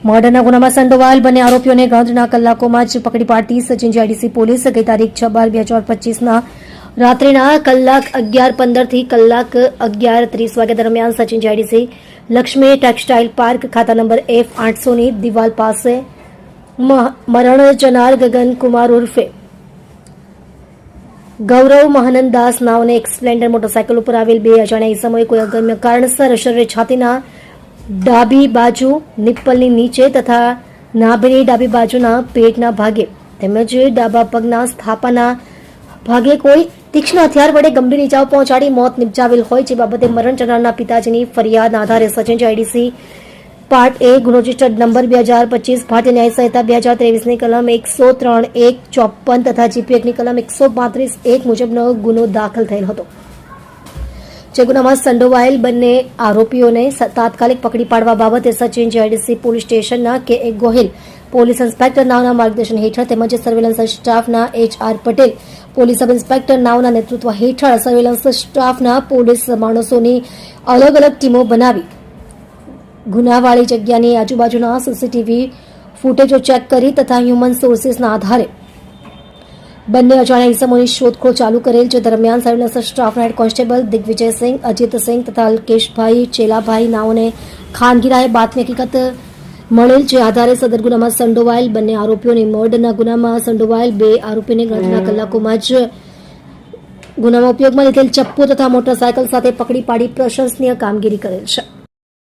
મર્ડરના ગુનામાં સંડોવાયેલ બંને આરોપીઓને ગણતરીના કલાકોમાં જ પકડી પાડતી સચિન જીઆઈડીસી પોલીસ ગઈ તારીખ 6/12/2025ના રાત્રિના કલાક 11:15 થી કલાક 11:30 વાગ્યા દરમિયાન Sachin GIDC Lakshmi textile park ખાતા નંબર F800 ની દિવાલ પાસે મરણ જનાર ગગન કુમાર ઉર્ફે ગૌરવ મહાનંદાસ નાવને એક સ્પ્લેન્ડર મોટરસાયકલ ઉપર આવેલ બે અજાણ્યા ઇસમોએ કોઈ અગમ્ય કારણસર શરીરે છાતીના ડાબી બાજુ નિપ્પલની નીચે તથા નાભીની ડાબી બાજુના પેટના ભાગે તેમજ ડાબા પગના સ્થાપાના ભાગે કોઈ તીક્ષ્ણ હથિયાર વડે ગંભીર ઇજાઓ પહોંચાડી મોત નિપજાવેલ હોય જે બાબતે મરણ જનારના પિતાજીની ફરિયાદના આધારે સચિન જીઆઈડીસી પાર્ટ A ગુનો રજિસ્ટર્ડ નંબર 2025 ભારતીય ન્યાય સંહિતા 2023 ની કલમ 103(1)54 તથા GP ની કલમ 135(1) મુજબનો ગુનો દાખલ થયેલ હતો। જે ગુનામાં સંડોવાયેલ બંને આરોપીઓને તાત્કાલિક પકડી પાડવા બાબતે સચિન જીઆઈડીસી પોલીસ સ્ટેશનના K.A. ગોહિલ પોલીસ ઇન્સ્પેક્ટર નાવના માર્ગદર્શન હેઠળ તેમજ સર્વેલન્સ સ્ટાફના H.R. Patel police sub inspector નાવના નેતૃત્વ હેઠળ સર્વેલન્સ સ્ટાફના પોલીસ માણસોની અલગ અલગ ટીમો બનાવી ગુનાવાળી જગ્યાની આજુબાજુના સીસીટીવી ફૂટેજો ચેક કરી તથા હ્યુમન સોર્સિસના આધારે બંને અજાણ્યા ઇસમોની શોધખોળ ચાલુ કરેલ જે દરમિયાન સર્વેલન્સ સ્ટાફના હેડ કોન્સ્ટેબલ દિગ્વિજયસિંહ અજીતસિંહ તથા અલ્કેશભાઈ ચેલાભાઈ નાઓને ખાનગીરાએ બાતમી હકીકત મળેલ જે આધારે સદર ગુનામાં સંડોવાયેલ બંને આરોપીઓની મર્ડરના ગુનામાં સંડોવાયેલ બે આરોપીને ગણતરીના કલાકોમાં જ ગુનામાં ઉપયોગમાં લીધેલ ચપ્પુ તથા મોટરસાયકલ સાથે પકડી પાડી પ્રશંસનીય કામગીરી કરેલ છે।